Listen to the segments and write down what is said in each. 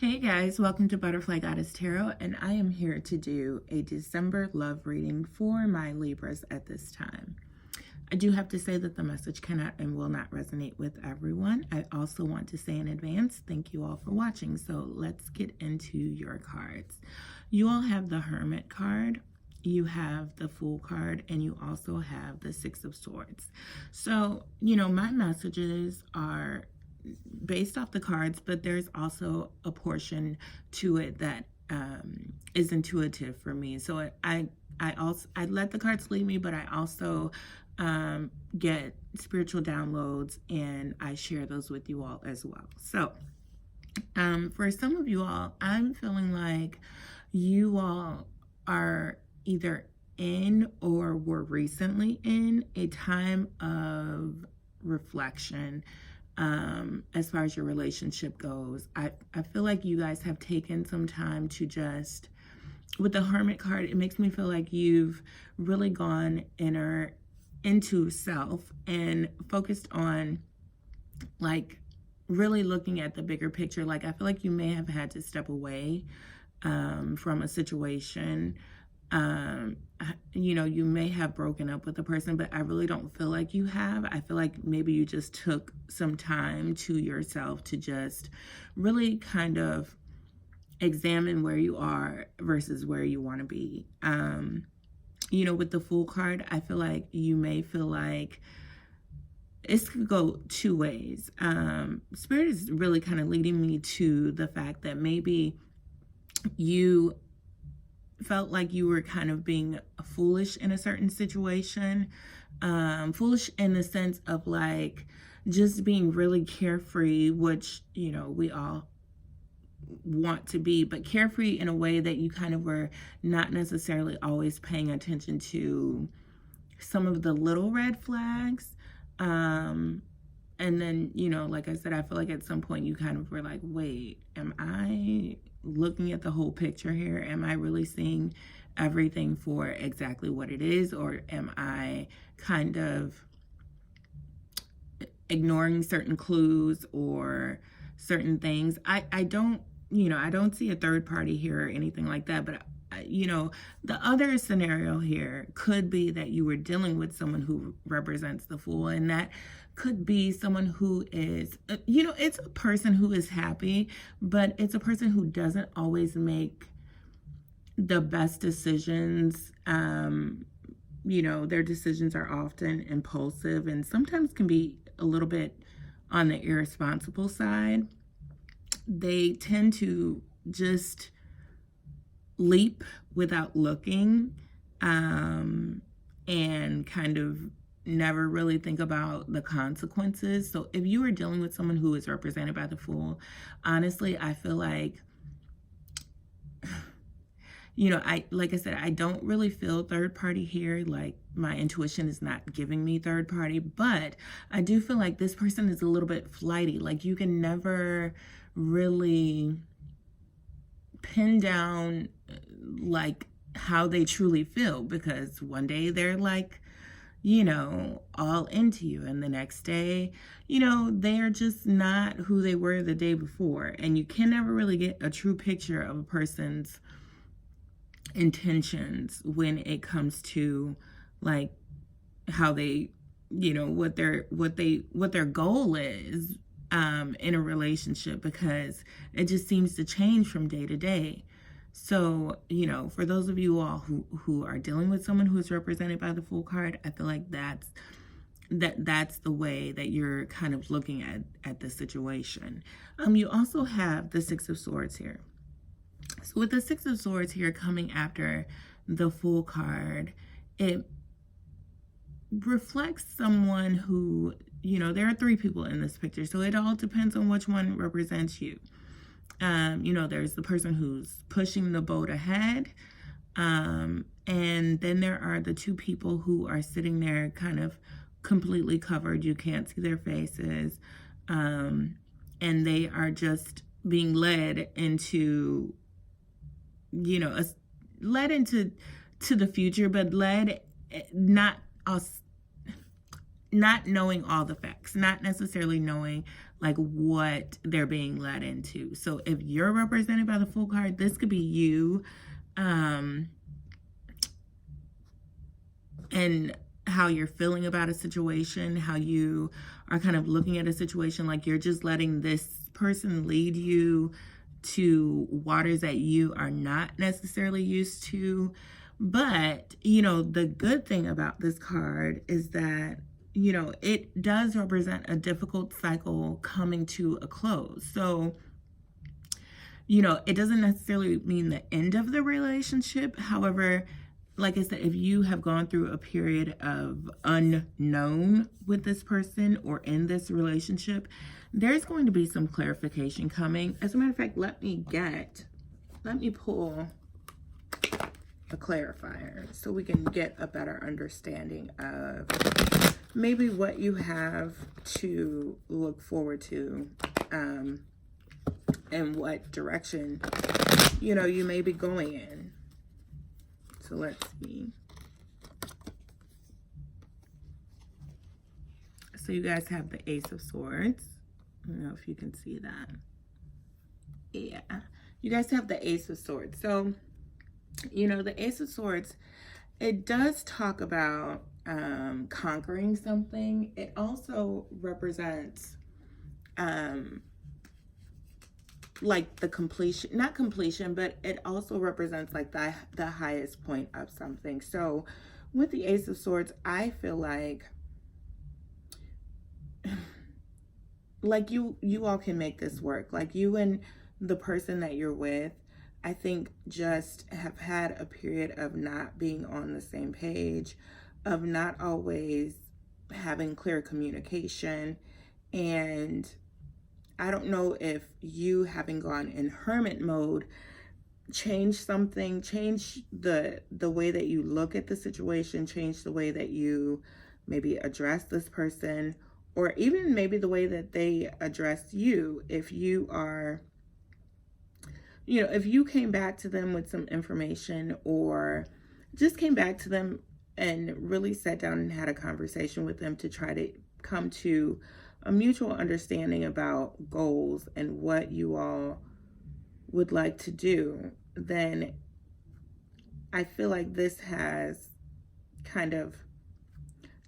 Hey guys, welcome to Butterfly Goddess Tarot, and I am here to do a December love reading for my Libras at this time. I do have to say that the message cannot and will not resonate with everyone. I also want to say in advance, thank you all for watching. So let's get into your cards. You all have the Hermit card, you have the Fool card, and you also have the Six of Swords. So, my messages are based off the cards, but there's also a portion to it that is intuitive for me. So I let the cards lead me, but I also get spiritual downloads and I share those with you all as well. So for some of you all, I'm feeling like you all are either in or were recently in a time of reflection. As far as your relationship goes, I feel like you guys have taken some time to just, with the Hermit card, it makes me feel like you've really gone into self and focused on like really looking at the bigger picture. Like I feel like you may have had to step away from a situation. You may have broken up with a person, but I really don't feel like you have. I feel like maybe you just took some time to yourself to just really kind of examine where you are versus where you want to be. With the Fool card, I feel like you may feel like this could go two ways. Spirit is really kind of leading me to the fact that maybe you felt like you were kind of being foolish in a certain situation. Foolish in the sense of like just being really carefree, which, we all want to be, but carefree in a way that you kind of were not necessarily always paying attention to some of the little red flags. And then, like I said, I feel like at some point you kind of were like, wait, am I looking at the whole picture here? Am I really seeing everything for exactly what it is? Or am I kind of ignoring certain clues or certain things? I don't see a third party here or anything like that, but the other scenario here could be that you were dealing with someone who represents the Fool, and that could be someone who is, it's a person who is happy, but it's a person who doesn't always make the best decisions. Their decisions are often impulsive and sometimes can be a little bit on the irresponsible side. They tend to just leap without looking, and kind of never really think about the consequences. So if you are dealing with someone who is represented by the Fool, honestly, I feel like, like I said, I don't really feel third party here. Like my intuition is not giving me third party, but I do feel like this person is a little bit flighty. Like you can never really pin down like how they truly feel, because one day they're like, all into you, and the next day, they're just not who they were the day before. And you can never really get a true picture of a person's intentions when it comes to like how they, what their goal is in a relationship, because it just seems to change from day to day. So, for those of you all who are dealing with someone who is represented by the Fool card, I feel like that's the way that you're kind of looking at the situation. You also have the Six of Swords here. So with the Six of Swords here coming after the Fool card, it reflects someone who, there are three people in this picture, so it all depends on which one represents you. There's the person who's pushing the boat ahead. And then there are the two people who are sitting there kind of completely covered. You can't see their faces. And they are just being led into, led into the future, but led not knowing all the facts, not necessarily knowing like what they're being led into. So if you're represented by the Fool card, this could be you, and how you're feeling about a situation, how you are kind of looking at a situation, like you're just letting this person lead you to waters that you are not necessarily used to. But, you know, the good thing about this card is that, you know, it does represent a difficult cycle coming to a close. So, you know, it doesn't necessarily mean the end of the relationship. However, like I said, if you have gone through a period of unknown with this person or in this relationship, there's going to be some clarification coming. As a matter of fact, let me pull a clarifier so we can get a better understanding of maybe what you have to look forward to, and what direction, you know, you may be going in. So let's see. So you guys have the Ace of Swords. I don't know if you can see that. Yeah. You guys have the Ace of Swords. So, you know, the Ace of Swords, it does talk about conquering something. It also represents like the completion, not completion, but it also represents like the highest point of something. So with the Ace of Swords, I feel like you all can make this work. Like you and the person that you're with, I think, just have had a period of not being on the same page, of not always having clear communication. And I don't know if you, having gone in hermit mode, change something, change the way that you look at the situation, change the way that you maybe address this person, or even maybe the way that they address you. If you are, you know, if you came back to them with some information, or just came back to them and really sat down and had a conversation with them to try to come to a mutual understanding about goals and what you all would like to do, then I feel like this has kind of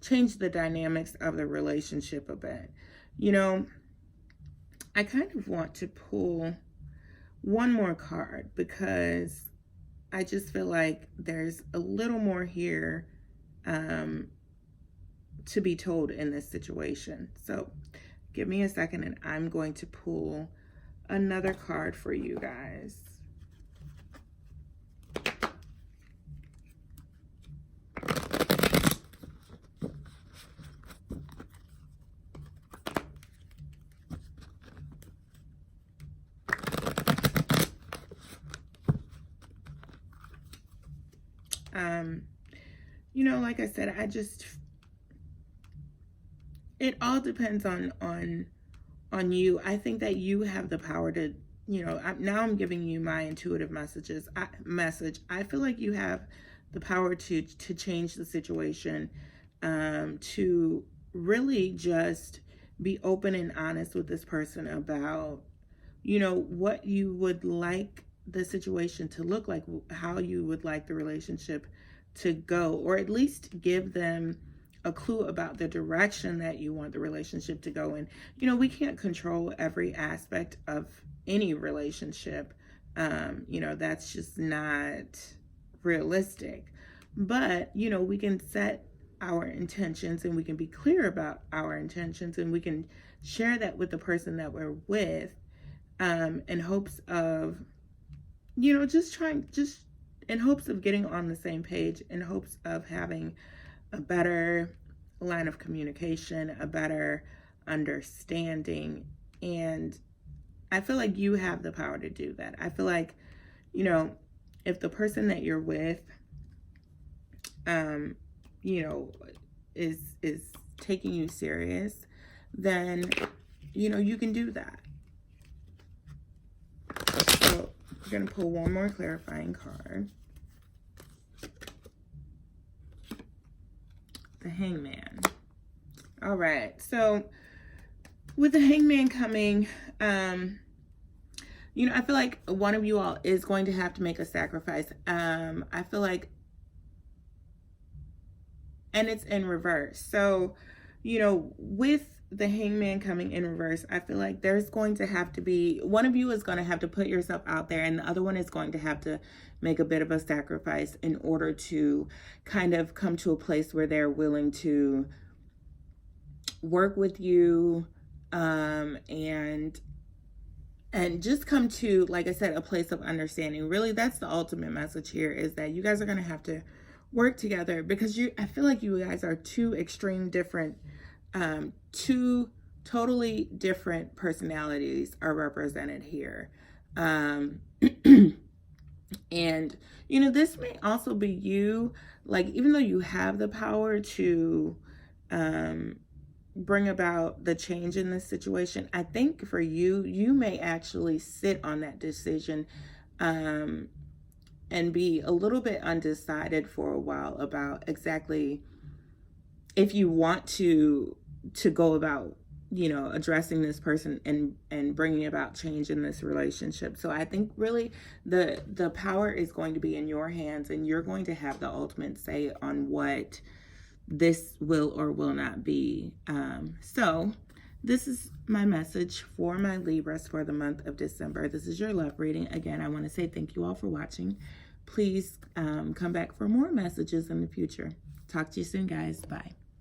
changed the dynamics of the relationship a bit. You know, I kind of want to pull one more card because I just feel like there's a little more here to be told in this situation. So give me a second and I'm going to pull another card for you guys. You know, like I said, it all depends on you. I think that you have the power to, you know, now I'm giving you my intuitive message. I feel like you have the power to change the situation, to really just be open and honest with this person about, you know, what you would like the situation to look like, how you would like the relationship to go, or at least give them a clue about the direction that you want the relationship to go in. You know, we can't control every aspect of any relationship. You know, that's just not realistic. But, you know, we can set our intentions and we can be clear about our intentions, and we can share that with the person that we're with, in hopes of, you know, just in hopes of getting on the same page, in hopes of having a better line of communication, a better understanding. And I feel like you have the power to do that. I feel like, you know, if the person that you're with, you know, is taking you serious, then, you know, you can do that. So we're going to pull one more clarifying card. The Hangman. All right. So with the Hangman coming, you know, I feel like one of you all is going to have to make a sacrifice. I feel like, and it's in reverse. So, you know, with the Hangman coming in reverse, I feel like there's going to have to be, one of you is going to have to put yourself out there, and the other one is going to have to make a bit of a sacrifice in order to kind of come to a place where they're willing to work with you, and just come to, like I said, a place of understanding. Really, that's the ultimate message here, is that you guys are going to have to work together, because I feel like you guys are two extreme different, two totally different personalities are represented here. And, you know, this may also be you, like, even though you have the power to, bring about the change in this situation, I think for you, you may actually sit on that decision, and be a little bit undecided for a while about exactly if you want to go about, you know, addressing this person and bringing about change in this relationship. So I think really the power is going to be in your hands, and you're going to have the ultimate say on what this will or will not be. So this is my message for my Libras for the month of December. This is your love reading. Again, I want to say thank you all for watching. Please come back for more messages in the future. Talk to you soon, guys. Bye.